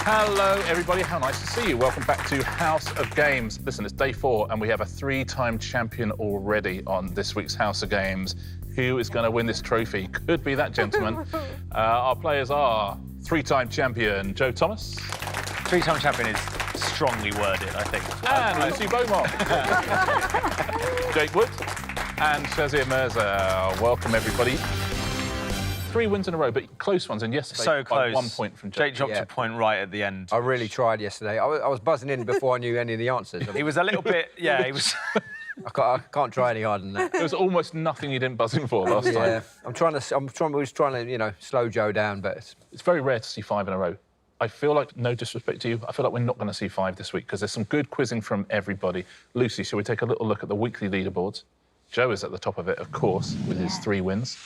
Hello, everybody. How nice to see you. Welcome back to House of Games. Listen, it's day 4, and we have a 3-time champion already on this week's House of Games. Who is going to win this trophy? Could be that gentleman. Our players are 3-time champion Joe Thomas. 3-time champion is strongly worded, I think. And Lucy Beaumont. Jake Wood. And Shazia Mirza. Welcome, everybody. 3 wins in a row, but close ones, and yesterday so close. by 1 point from Jake. Jake dropped a point right at the end. I really tried yesterday. I was buzzing in before I knew any of the answers. He was a little bit, yeah, he was... I can't try any harder than that. There was almost nothing you didn't buzz in for last time. Yeah, we was trying to, you know, slow Joe down, but it's very rare to see 5 in a row. I feel like, no disrespect to you, I feel like we're not going to see 5 this week because there's some good quizzing from everybody. Lucy, shall we take a little look at the weekly leaderboards? Joe is at the top of it, of course, with his 3 wins.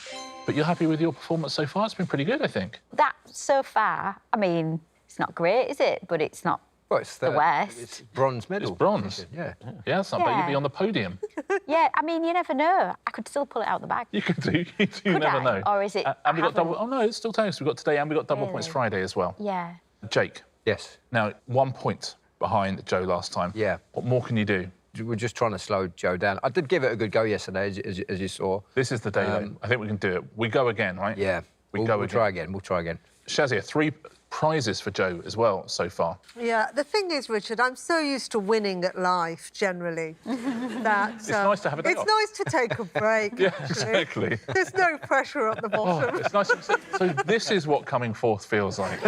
But you're happy with your performance so far? It's been pretty good, I think. That, so far, I mean, it's not great, is it? But it's not the worst. It's bronze medal. It's bronze. Yeah. Yeah, that's not bad. You'd be on the podium. Yeah, I mean, you never know. I could still pull it out the bag. You could do. You never know. Or is it... and we got double... Oh, no, it's still tennis. We've got today and we've got double points Friday as well. Yeah. Jake. Yes. Now, 1 point behind Joe last time. Yeah. What more can you do? We're just trying to slow Joe down. I did give it a good go yesterday, as you saw. This is the day, though. I think we can do it. We go again, right? Yeah. We'll try again. We'll try again. Shazia, 3 prizes for Joe as well so far. Yeah, the thing is, Richard, I'm so used to winning at life, generally, that... It's nice to have a day off. It's nice to take a break, Yeah, exactly. There's no pressure at the bottom. Oh, it's nice. So this is what coming fourth feels like.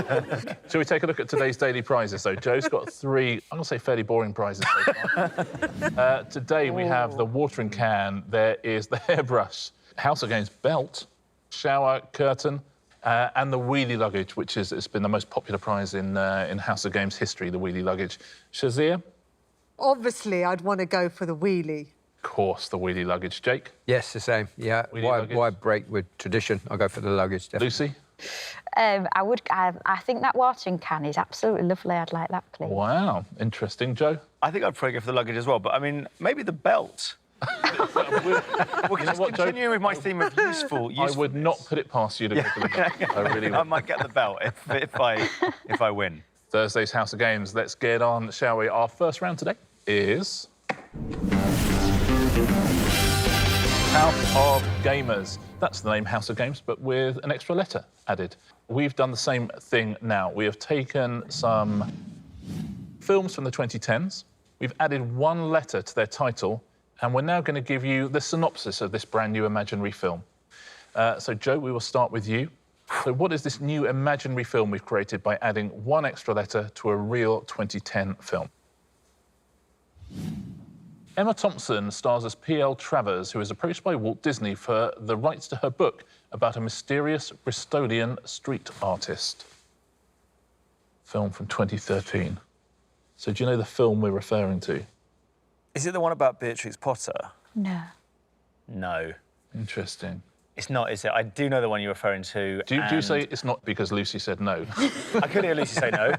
Shall we take a look at today's daily prizes, though? Joe's got 3, I'm going to say fairly boring prizes so far. Today we have the watering can, there is the hairbrush, House of Games belt, shower curtain, and the wheelie luggage, which it's been the most popular prize in House of Games history, the wheelie luggage. Shazia? Obviously, I'd want to go for the wheelie. Of course, the wheelie luggage. Jake? Yes, the same. Yeah. Why break with tradition? I'll go for the luggage, definitely. Lucy? I think that watering can is absolutely lovely. I'd like that, please. Wow, interesting. Joe? I think I'd probably go for the luggage as well, but, I mean, maybe the belt. Well, continuing with my theme of useful. I would not put it past you to go for the belt. I really would. I might get the belt if I win. Thursday's House of Games. Let's get on, shall we? Our first round today is House of Gamers. That's the name, House of Games, but with an extra letter added. We've done the same thing now. We have taken some films from the 2010s. We've added 1 letter to their title, and we're now going to give you the synopsis of this brand new imaginary film. So, Joe, we will start with you. So what is this new imaginary film we've created by adding 1 extra letter to a real 2010 film? Emma Thompson stars as P.L. Travers, who is approached by Walt Disney for the rights to her book about a mysterious Bristolian street artist. Film from 2013. So do you know the film we're referring to? Is it the one about Beatrix Potter? No. No. Interesting. It's not, is it? I do know the one you're referring to. Do you say it's not because Lucy said no? I could hear Lucy say no.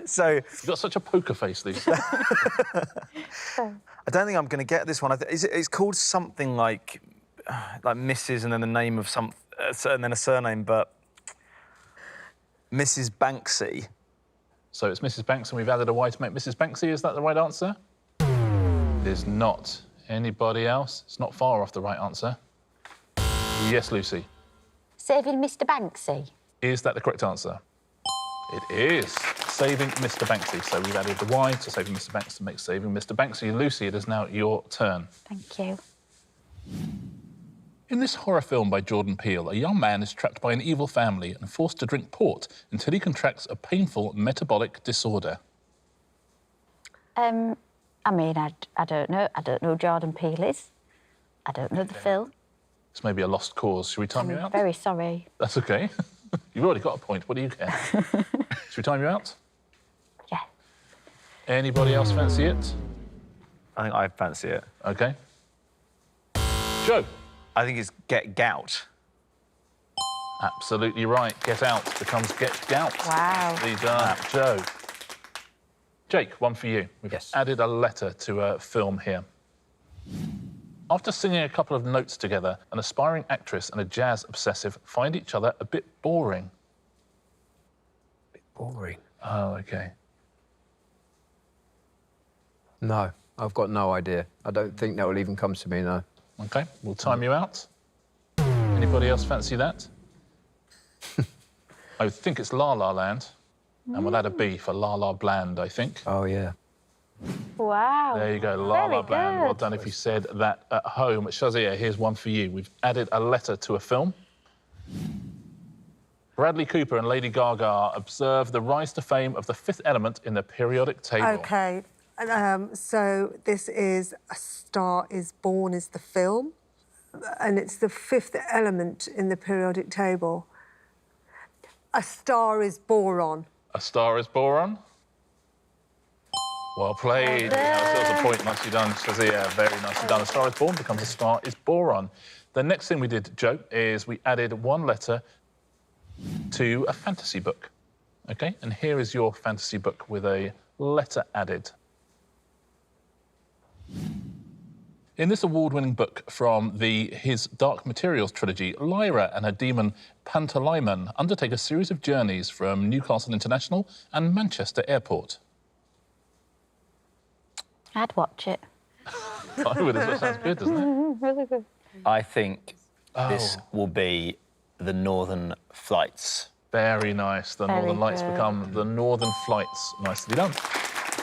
So... You've got such a poker face, Lucy. I don't think I'm going to get this one. It's called something like Mrs. and then the name of some... and then a surname, but... Mrs. Banksy. So it's Mrs. Banks, and we've added a Y to make Mrs. Banksy. Is that the right answer? It is not. Anybody else? It's not far off the right answer. Yes, Lucy. Saving Mr. Banksy. Is that the correct answer? It is. Saving Mr. Banksy. So we've added the Y to Saving Mr. Banks to make Saving Mr. Banksy. Lucy, it is now your turn. Thank you. In this horror film by Jordan Peele, a young man is trapped by an evil family and forced to drink port until he contracts a painful metabolic disorder. I mean, I don't know. I don't know who Jordan Peele is. I don't know the film. It's maybe a lost cause. Should we time you out? I'm very sorry. That's OK. You've already got a point. What do you care? Should we time you out? Yeah. Anybody else fancy it? I think I fancy it. OK. Joe? I think it's Get Gout. Absolutely right. Get Out becomes Get Gout. Wow. These are Joe. Jake, one for you. We've added a letter to a film here. After singing a couple of notes together, an aspiring actress and a jazz obsessive find each other a bit boring. Boring. Oh, OK. No, I've got no idea. I don't think that will even come to me, no. OK, we'll time you out. Anybody else fancy that? I think it's La La Land, and we'll add a B for La La Bland, I think. Oh, yeah. Wow. There you go, La La Very Bland. Well good. done if you said that at home. Shazia, here's one for you. We've added a letter to a film. Bradley Cooper and Lady Gaga observe the rise to fame of the fifth element in the periodic table. OK. So this is A Star is Born is the film, and it's the fifth element in the periodic table. A star is boron. A star is boron. Well played. That's a point. Nicely done, Shazia. Very nicely done. A star is born becomes a star is boron. The next thing we did, Joe, is we added one letter to a fantasy book. OK? And here is your fantasy book with a letter added. In this award-winning book from his Dark Materials trilogy, Lyra and her demon Pantalaimon undertake a series of journeys from Newcastle International and Manchester Airport. I'd watch it. I would. That sounds good, doesn't it? Really good. I think this will be the Northern Flights. Very nice. The Very Northern Lights good. become the Northern Flights. Nicely done.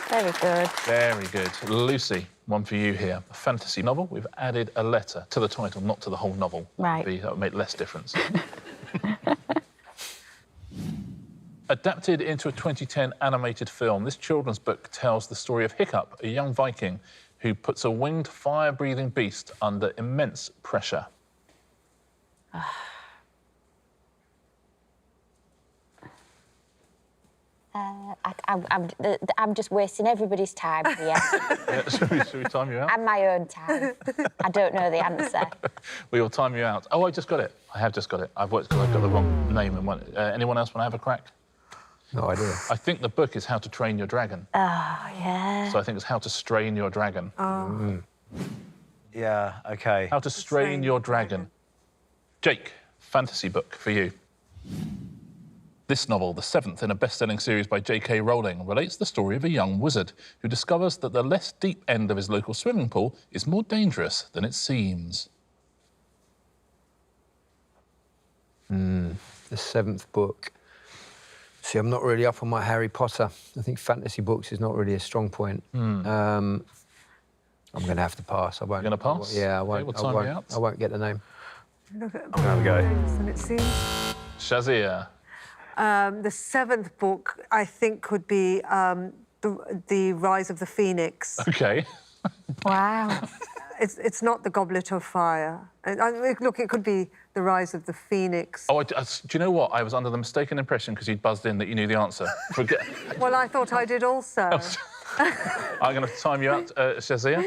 Very good. Very good. Lucy, one for you here. A fantasy novel. We've added a letter to the title, not to the whole novel. Right. That would make less difference. Adapted into a 2010 animated film, this children's book tells the story of Hiccup, a young Viking who puts a winged, fire-breathing beast under immense pressure. I'm just wasting everybody's time here Yeah, should we time you out? and my own time. I don't know the answer. We will time you out. Oh, I just got it. I have just got it. I've worked because I've got the wrong name. And anyone else want to have a crack? No idea. I think the book is How to Train Your Dragon. Oh, yeah. So I think it's How to Strain Your Dragon. Yeah, OK. How to Strain Your Dragon. Jake, fantasy book for you. This novel, the seventh in a best-selling series by J.K. Rowling, relates the story of a young wizard who discovers that the less deep end of his local swimming pool is more dangerous than it seems. The seventh book. See, I'm not really up on my Harry Potter. I think fantasy books is not really a strong point. I'm going to have to pass. I won't. You're going to pass? Yeah, I Okay, won't. we'll time you out. I won't get the name. Look at Have a go. and it seems. Shazia. The seventh book, I think, could be the Rise of the Phoenix. OK. Wow. It's not the Goblet of Fire. Look, it could be the Rise of the Phoenix. Oh, do you know what? I was under the mistaken impression, because you'd buzzed in, that you knew the answer. Forget. Well, I thought I did also. I'm going to time you out, Shazia.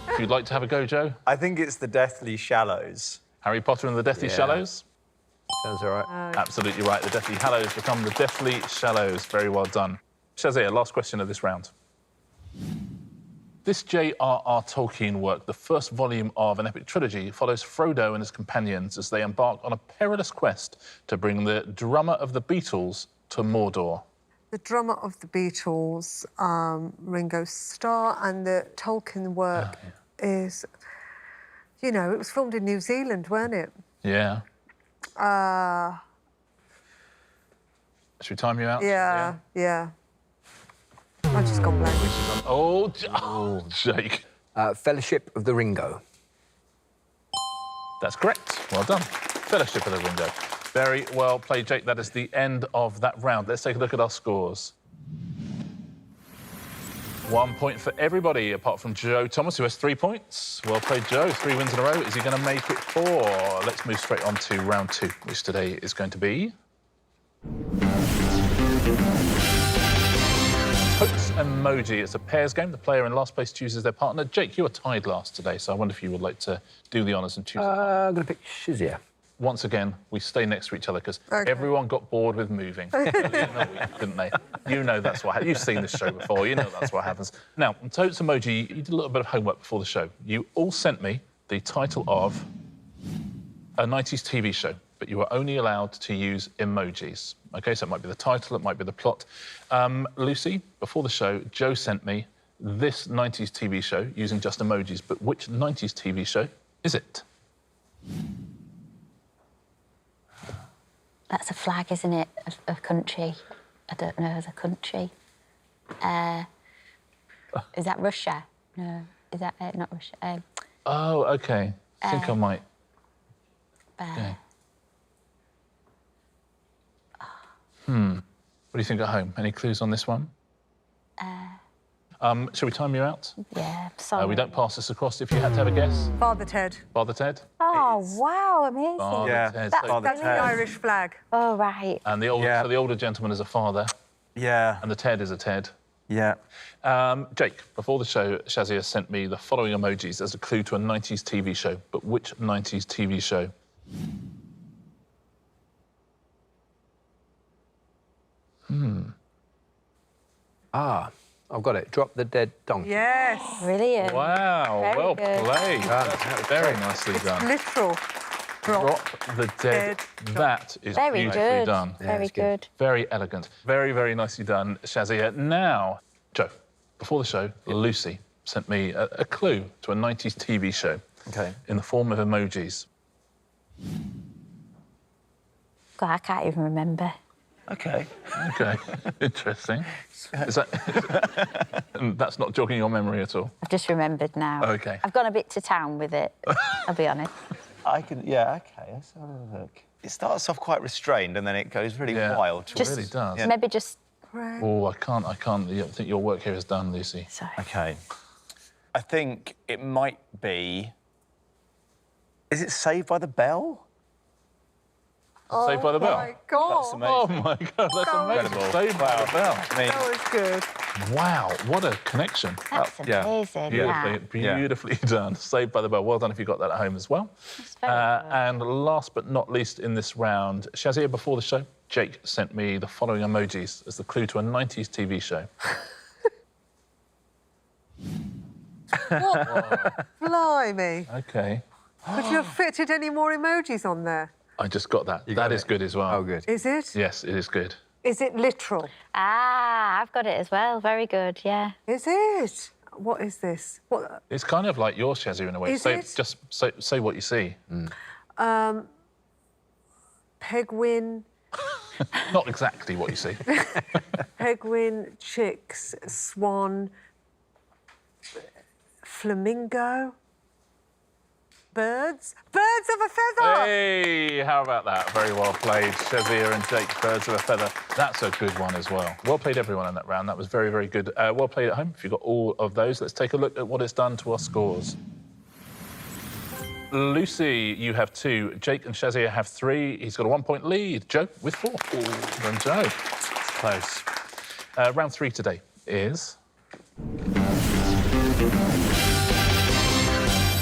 If you'd like to have a go, Joe. I think it's the Deathly Shallows. Harry Potter and the Deathly Yeah. Shallows. Sounds all right. Absolutely right. The Deathly Hallows become the Deathly Shallows. Very well done. Shazia, last question of this round. This J.R.R. Tolkien work, the first volume of an epic trilogy, follows Frodo and his companions as they embark on a perilous quest to bring the drummer of the Beatles to Mordor. The drummer of the Beatles, Ringo Starr, and the Tolkien work is, you know, it was filmed in New Zealand, weren't it? Yeah. Should we time you out? Yeah. I've just gone blank. Oh, Jake. Fellowship of the Ringo. That's correct. Well done. Fellowship of the Ringo. Very well played, Jake. That is the end of that round. Let's take a look at our scores. 1 point for everybody, apart from Joe Thomas, who has 3 points. Well played, Joe. 3 wins in a row. Is he going to make it 4? Let's move straight on to round 2, which today is going to be Hoax Emoji. It's a pairs game. The player in last place chooses their partner. Jake, you are tied last today, so I wonder if you would like to do the honours and choose. I'm going to pick Shazia. Once again, we stay next to each other because everyone got bored with moving. Didn't they? You know that's what happens. You've seen this show before. You know that's what happens. Now, on Totes Emoji, you did a little bit of homework before the show. You all sent me the title of a 90s TV show. but you are only allowed to use emojis. OK, so it might be the title, it might be the plot. Lucy, before the show, Joe sent me this 90s TV show using just emojis, but which 90s TV show is it? That's a flag, isn't it? A country. I don't know the country. Is that Russia? No. Is that not Russia? Oh, OK. I think I might. Okay. What do you think at home? Any clues on this one? Shall we time you out? Yeah, sorry. We don't pass this across if you had to have a guess. Father Ted. Father Ted? Oh, wow, amazing. Father Yeah, Ted. That's So- That's the Irish flag. Oh, right. and the, so the older gentleman is a father, Yeah. and the Ted is a Ted. Yeah. Jake, before the show, Shazia sent me the following emojis as a clue to a 90s TV show. But which 90s TV show? Ah, I've got it. Drop the Dead Donkey. Yes. Brilliant. Wow, Very well good. played. That's very nicely done. Literal. Drop the dead. That is Very beautifully good. done. Very it's good. good. Very elegant. Very, very nicely done, Shazia. Now, Joe, before the show, Lucy sent me a clue to a 90s TV show OK. in the form of emojis. God, I can't even remember. OK. OK, interesting. Is that... That's not jogging your memory at all? I've just remembered now. OK. I've gone a bit to town with it, I'll be honest. I can, yeah, OK, let's have a look. It starts off quite restrained and then it goes really Yeah. wild. It Just- really does. Maybe just... Oh, I can't. I think your work here is done, Lucy. Sorry. OK. I think it might be... Is it Saved by the Bell? Saved by the Bell. Oh, my God. That's Oh, amazing. my God, that's amazing. incredible. Saved by the Bell. I mean, That was good. Wow, what a connection. That's yeah. amazing. Beautifully, that. beautifully done. Saved by the Bell. Well done if you got that at home as well. That's very good. And last but not least in this round, Shazia, before the show, Jake sent me the following emojis as the clue to a 90s TV show. Blimey. OK, Could you have fitted any more emojis on there? I just got that. got That is it. good as well. Oh, good. Is it? Yes, it is good. Is it literal? Ah, I've got it as well. Very good, yeah. Is it? What is this? What? It's kind of like yours, Shazia, in a way. Is say, it? Just say what you see. Penguin, Not exactly what you see. penguin, chicks, swan, flamingo, birds. Birds of a feather! Hey, how about that? Very well played, Shazia and Jake, Birds of a Feather. That's a good one as well. Well played, everyone, in that round. That was very, very good. Well played at home. If you got all of those, let's take a look at what it's done to our scores. Lucy, you have 2. Jake and Shazia have 3. He's got a 1-point lead. Joe with 4. Well done, Joe. close. Round 3 today is...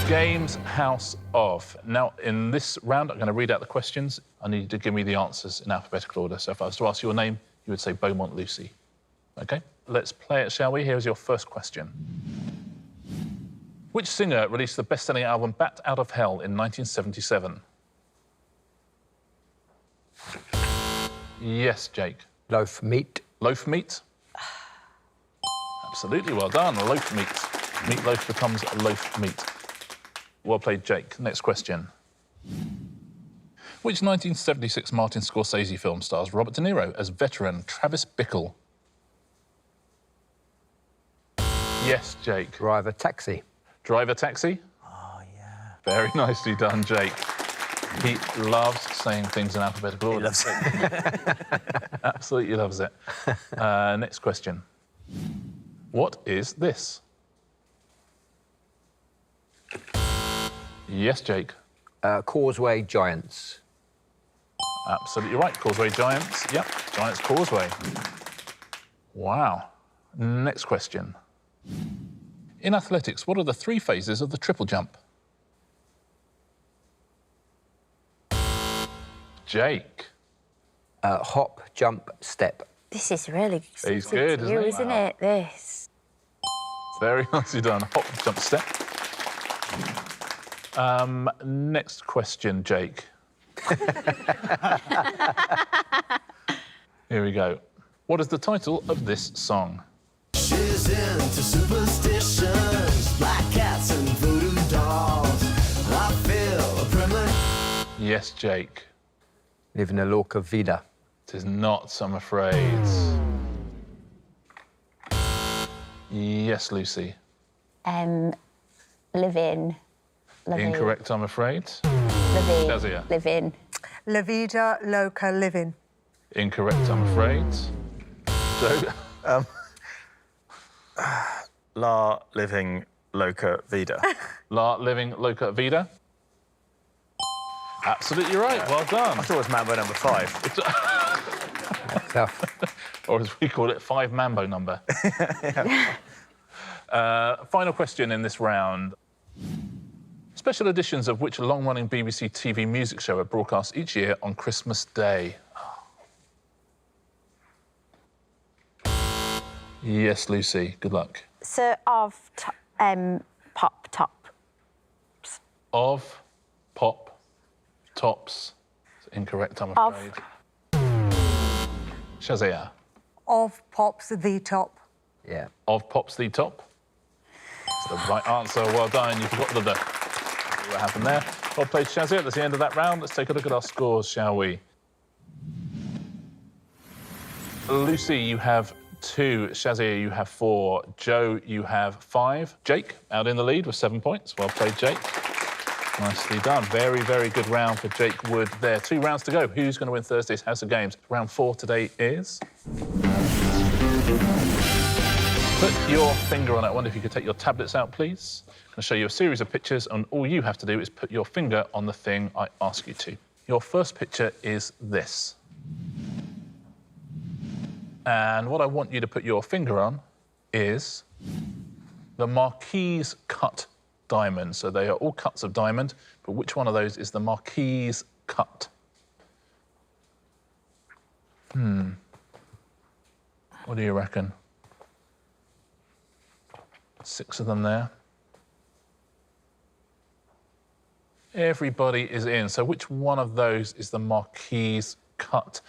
Games House of. Now, in this round, I'm going to read out the questions. I need you to give me the answers in alphabetical order. So if I was to ask your name, you would say Beaumont Lucy. OK? Let's play it, shall we? Here's your first question. Which singer released the best-selling album Bat Out of Hell in 1977? Yes, Jake. Loaf meat. Loaf meat? Absolutely, well done. Loaf meat. Meatloaf becomes loaf meat. Well played, Jake. Next question. Which 1976 Martin Scorsese film stars Robert De Niro as veteran Travis Bickle? Yes, Jake. Driver taxi. Driver Taxi? Oh, yeah. Very nicely done, Jake. He loves saying things in alphabetical order. He loves it. Absolutely loves it. Next question. What is this? Yes, Jake. Causeway Giants. Absolutely right. Causeway Giants. Yep, Giants Causeway. Wow. Next question. In athletics, what are the 3 phases of the triple jump? Jake. Hop, jump, step. This is really He's suited good, to isn't you, he? isn't it? This. Very nicely done. Hop, jump, step. Next question, Jake. Here we go. What is the title of this song? She's into superstitions, black cats and voodoo dolls. I feel a premonition. Yes, Jake. Living a loca vida. It is not, I'm afraid. Yes, Lucy. Living. Incorrect, I'm afraid. Living. Shazia. Living. La vida loca living. Incorrect, I'm afraid. Joe? La living loca vida. La living loca vida. Absolutely right, well done. I thought it was Mambo number 5. Tough. Or as we call it, 5 Mambo number. Final question in this round. Special editions of which long-running BBC TV music show are broadcast each year on Christmas Day? Yes, Lucy, good luck. So, of pop tops. Of pop tops. Incorrect, I'm Of. afraid. Shazia. Of pops the top. Yeah. Of pops the top. That's the right answer. Well done. You forgot the. What happened there? Well played, Shazia. That's the end of that round. Let's take a look at our scores, shall we? Lucy, you have 2. Shazia, you have 4. Joe, you have 5. Jake, out in the lead with 7 points. Well played, Jake. Nicely done. Very, very good round for Jake Wood there. 2 rounds to go. Who's going to win Thursday's House of Games? Round 4 today is... Put your finger on it. I wonder if you could take your tablets out, please. I'm going to show you a series of pictures, and all you have to do is put your finger on the thing I ask you to. Your first picture is this. And what I want you to put your finger on is the Marquise cut diamond. So they are all cuts of diamond, but which one of those is the Marquise cut? What do you reckon? 6 of them there. Everybody is in. So which one of those is the Marquise cut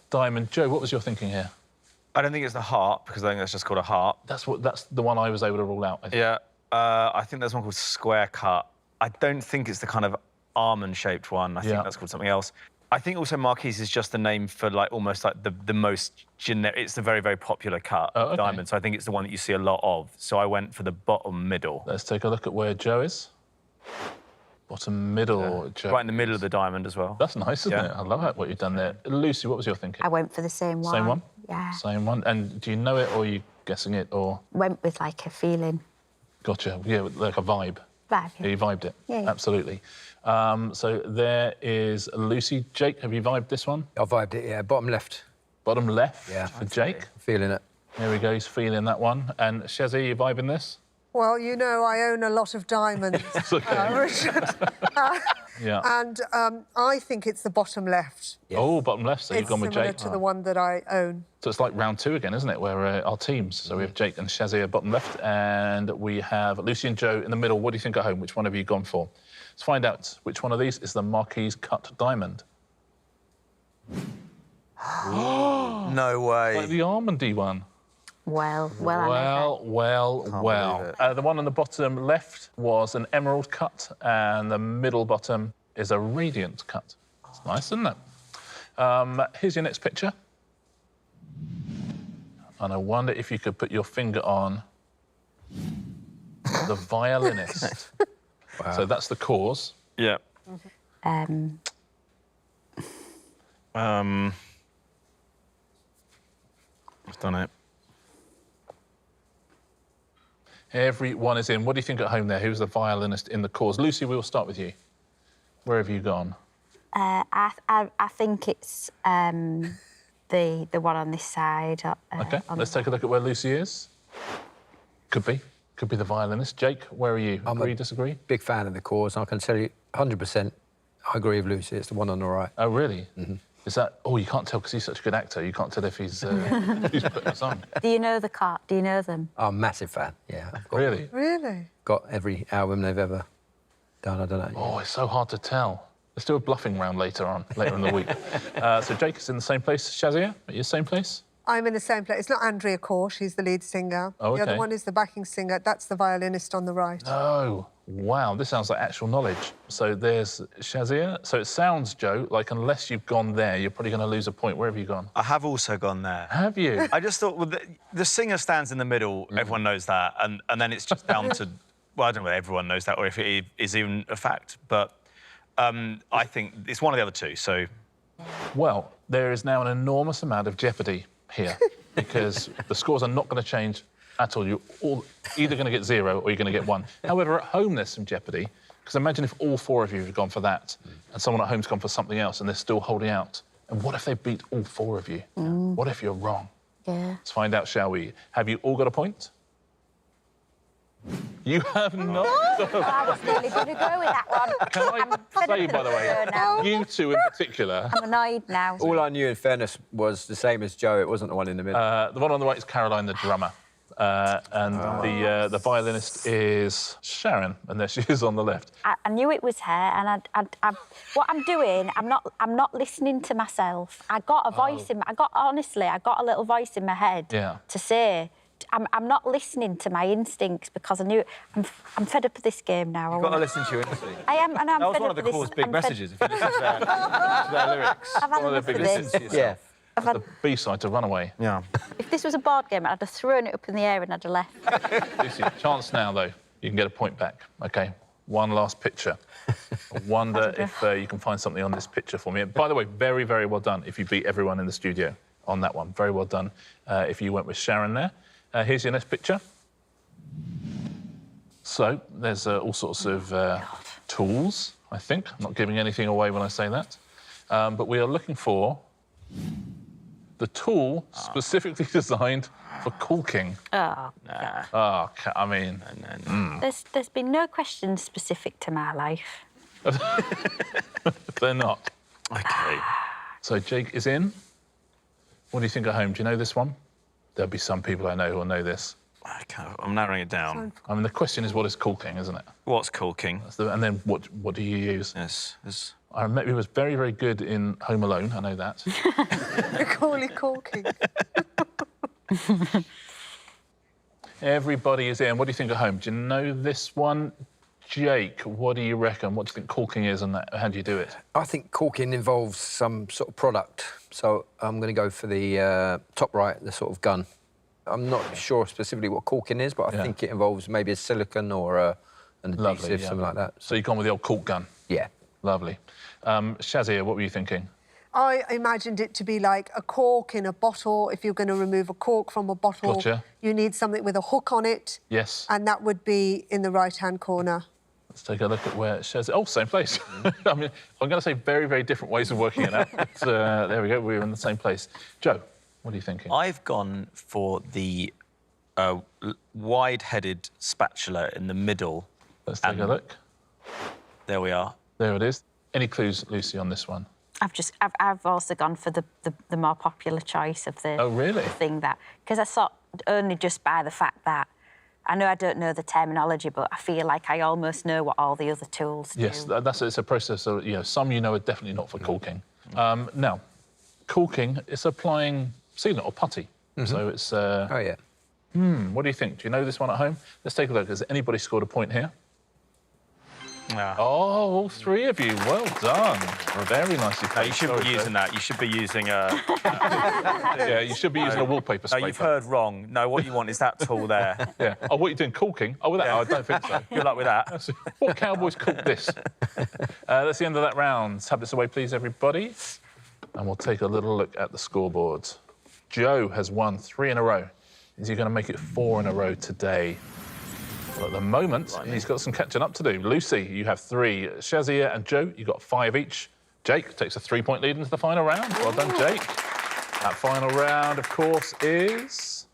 diamond? Joe, what was your thinking here? I don't think it's the heart, because I think that's just called a heart. That's the one I was able to rule out. I think. Yeah, I think there's one called square cut. I don't think it's the kind of almond-shaped one. I think Yeah. that's called something else. I think also Marquise is just the name for like almost like the most generic. It's the very, very popular cut Oh, okay. diamond. So I think it's the one that you see a lot of. So I went for the bottom middle. Let's take a look at where Joe is. Bottom middle, Joe. Right in the middle of the diamond as well. That's nice, isn't it? I love it, what you've done there. Lucy, what was your thinking? I went for the same one. Same one? Yeah. Same one. And do you know it, or are you guessing it, or...? Went with like a feeling. Gotcha. Yeah, like a vibe. Vibe. Yeah, you vibed it. Yeah, yeah. Absolutely. So there is Lucy. Jake, have you vibed this one? I vibed it, yeah. Bottom left. Bottom left Yeah. for Jake. Feeling it. There we go, he's feeling that one. And Shazia, you vibing this? Well, you know, I own a lot of diamonds, Richard. Yeah. And I think it's the bottom left. Yeah. Oh, bottom left, so you've It's gone with similar Jake. to the one that I own. So it's like round 2 again, isn't it, where our teams. So we have Jake and Shazia bottom left, and we have Lucy and Joe in the middle. What do you think at home? Which one have you gone for? Let's find out which one of these is the Marquise cut diamond. No way. Like the almondy one. Well, I Well. The one on the bottom left was an emerald cut, and the middle bottom is a radiant cut. It's nice, isn't it? Here's your next picture. And I wonder if you could put your finger on the violinist. Wow. So that's the cause. Yeah. I've done it. Everyone is in. What do you think at home there? Who's the violinist in the cause? Lucy, we will start with you. Where have you gone? I think it's the one on this side. OK, let's take a look at where Lucy is. Could be. Could be the violinist. Jake, where are you? Agree, disagree? Big fan of the cause. I can tell you 100%. I agree with Lucy. It's the one on the right. Oh, really? Mm-hmm. Is that... Oh, you can't tell because he's such a good actor. You can't tell if he's putting us on. Do you know the car? Do you know them? I'm a massive fan, yeah. I've got, Really? Really? got every album they've ever done, I don't know. Oh, it's so hard to tell. Let's do a bluffing round later in the week. So Jake is in the same place. Shazia, at your same place? I'm in the same place. It's not Andrea Core, she's the lead singer. Oh, The okay. other one is the backing singer. That's the violinist on the right. Oh, wow, this sounds like actual knowledge. So there's Shazia. So it sounds, Joe, like unless you've gone there, you're probably going to lose a point. Where have you gone? I have also gone there. Have you? I just thought, well, the singer stands in the middle, everyone knows that, and then it's just down to, well, I don't know if everyone knows that or if it is even a fact, but I think it's one of the other two, so... Well, there is now an enormous amount of jeopardy here because the scores are not going to change at all. You're all either going to get 0 or you're going to get 1. However, at home there's some jeopardy because imagine if all 4 of you have gone for that and someone at home's gone for something else and they're still holding out. And what if they beat all 4 of you? What if you're wrong? Yeah. Let's find out, shall we? Have you all got a point? You have not. I was really going to go with that one. Can I say, by the way, now. you two in particular... I'm annoyed now. All I knew, in fairness, was the same as Joe. It wasn't the one in the middle. The one on the right is Caroline, the drummer. And the violinist is Sharon, and there she is on the left. I knew it was her, and what I'm doing, I'm not listening to myself. I got a voice I got a little voice in my head to say. I'm not listening to my instincts because I knew I'm fed up of this game now. You've got to listen to your instinct. I am, and I'm That was fed one up of the with Core's this. big messages, if you listen to their lyrics. I've had One of enough the of biggest this. Yeah. The B-side to Runaway. Yeah. If this was a board game, I'd have thrown it up in the air and I'd have left. Lucy, chance now, though. You can get a point back. OK, one last picture. I wonder if you can find something on this picture for me. By the way, very, very well done if you beat everyone in the studio on that one. Very well done if you went with Sharon there. Here's your next picture. So there's all sorts of tools, I think. I'm not giving anything away when I say that. But we are looking for the tool specifically designed for caulking. Oh, Oh, I mean... There's been no questions specific to my life. They're not. OK. So Jake is in. What do you think at home? Do you know this one? There'll be some people I know who will know this. I'm narrowing it down. I mean, the question is what is caulking, isn't it? What's caulking? And then what do you use? Yes. I remember he was very, very good in Home Alone, I know that. Macaulay Culkin. Everybody is in. What do you think at home? Do you know this one? Jake, what do you reckon? What do you think caulking is and how do you do it? I think caulking involves some sort of product, so I'm going to go for the top right, the sort of gun. I'm not sure specifically what caulking is, but I think it involves maybe a silicone or an adhesive, something like that. So you've gone with the old caulk gun? Yeah. Lovely. Shazia, what were you thinking? I imagined it to be like a cork in a bottle. If you're going to remove a cork from a bottle, Gotcha. you need something with a hook on it. Yes. And that would be in the right-hand corner. Let's take a look at where Shazia... Oh, same place. I mean, I'm going to say very, very different ways of working it out. But, there we go, we're in the same place. Joe, what are you thinking? I've gone for the wide-headed spatula in the middle. Let's take a look. There we are. There it is. Any clues, Lucy, on this one? I've also gone for the more popular choice of the... Oh, really? the thing that... Because I thought only just by the fact that I know I don't know the terminology, but I feel like I almost know what all the other tools do. Yes, it's a process. So, some are definitely not for caulking. Now, caulking is applying sealant or putty. So it's... Oh, yeah. What do you think? Do you know this one at home? Let's take a look. Has anybody scored a point here? Yeah. Oh, all 3 of you. Well done. Very nicely played. You shouldn't be using that. You should be using a... Yeah, you should be using a wallpaper No, scraper. you've heard wrong. No, what you want is that tool there. Yeah. Oh, what are you doing? Caulking? Oh, with that? Oh, I don't think so. Good luck with that. What cowboys caulk this? That's the end of that round. Tablets away, please, everybody. And we'll take a little look at the scoreboards. Joe has won 3 in a row. Is he going to make it 4 in a row today? Well, at the moment, he's got some catching up to do. Lucy, you have 3. Shazia and Joe, you got 5 each. Jake takes a 3-point lead into the final round. Well done, Jake. That final round, of course, is...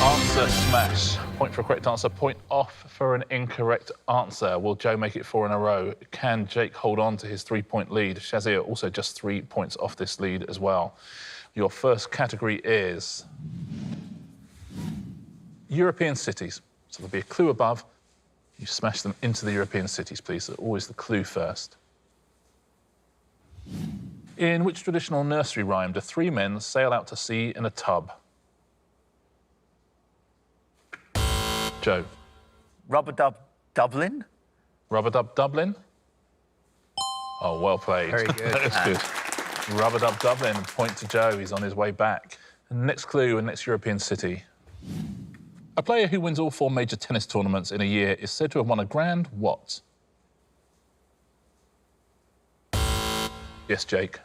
Answer smash. Point for a correct answer, point off for an incorrect answer. Will Joe make it 4 in a row? Can Jake hold on to his 3-point lead? Shazia also just 3 points off this lead as well. Your first category is European cities. So there'll be a clue above. You smash them into the European cities, please. Always the clue first. In which traditional nursery rhyme do 3 men sail out to sea in a tub? Joe. Rub-a-dub Dublin? Rub-a-dub Dublin? Oh, well played. Very good. That's good. Rub-a-dub Dublin. Point to Joe. He's on his way back. Next clue and next European city. A player who wins all 4 major tennis tournaments in a year is said to have won a grand what? Yes, Jake.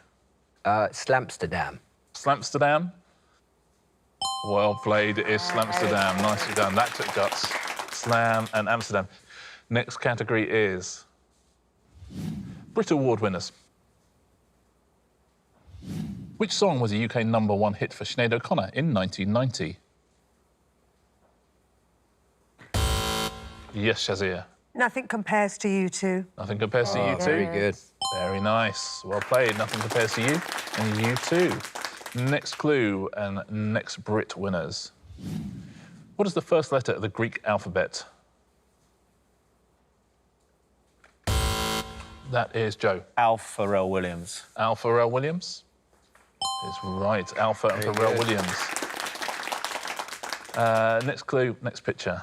Slamsterdam. Slamsterdam? Well played, it is Slamsterdam. Nicely done. That took guts. Slam and Amsterdam. Next category is Brit Award winners. Which song was a UK #1 hit for Sinead O'Connor in 1990? Yes, Shazia. Nothing compares to you two. Nothing compares to you two. Very good. Very nice. Well played. Nothing compares to you and you too. Next clue and next Brit winners. What is the first letter of the Greek alphabet? That is Joe. Al Pharrell Williams. Al Pharrell Williams is right. Alpha and Very Pharrell good. Williams. Next clue, next picture.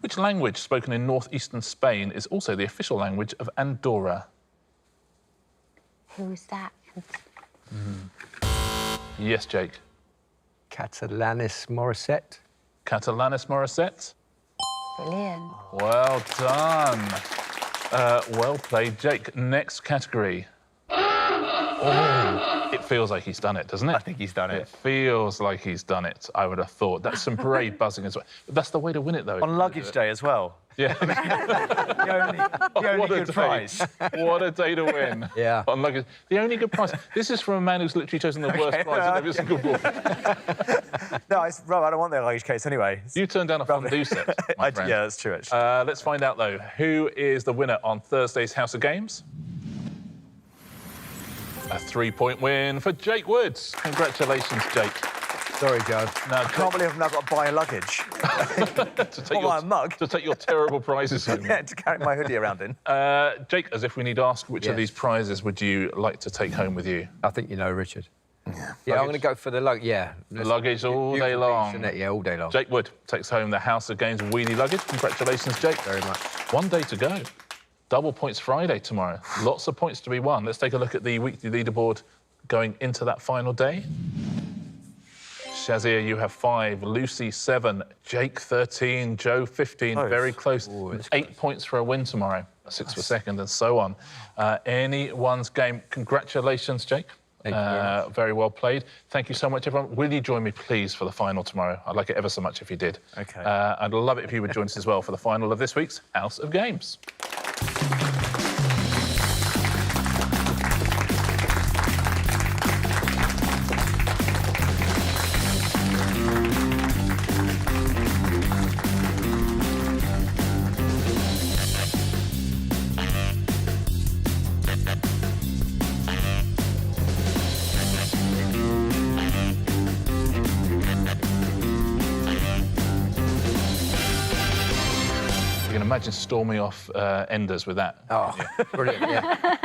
Which language spoken in northeastern Spain is also the official language of Andorra? Who's that? Yes, Jake. Catalanis Morissette. Catalanis Morissette. Brilliant. Well done. Well played, Jake. Next category. Oh, it feels like he's done it, doesn't it? I think he's done It it. feels like he's done it, I would have thought. That's some parade buzzing as well. That's the way to win it, though. On luggage day as well. Yeah. The only What a good day. prize. What a day to win. Yeah. On luggage. The only good prize. This is from a man who's literally chosen the worst prize in every single book. No, Rob, I don't want their luggage case anyway. You turned down a fondue set, my friend. Yeah, that's true, actually. Let's find out, though, who is the winner on Thursday's House of Games? A 3-point win for Jake Woods. Congratulations, Jake. Sorry, Joe. Now, I can't believe I've now got to buy a luggage. to take buy a mug. To take your terrible prizes home. Yeah, to carry my hoodie around in. Jake, as if we need to ask, which of Yes. these prizes would you like to take home with you? I think you know, Richard. Yeah, I'm going to go for the luggage. Yeah. Luggage all day long. Isn't it? Yeah, all day long. Jake Wood takes home the House of Games wheelie luggage. Congratulations, Jake. Very much. 1 day to go. Double points Friday tomorrow. Lots of points to be won. Let's take a look at the weekly leaderboard going into that final day. Shazia, you have 5, Lucy 7, Jake 13, Joe 15, Close. very close. Ooh, it's 8 points for a win tomorrow, 6 for second, and so on. Anyone's game. Congratulations, Jake. Thank you very much. Very well played. Thank you so much, everyone. Will you join me, please, for the final tomorrow? I'd like it ever so much if you did. OK. I'd love it if you would join us as well for the final of this week's House of Games. You can imagine storming off Enders with that. Oh, brilliant, yeah.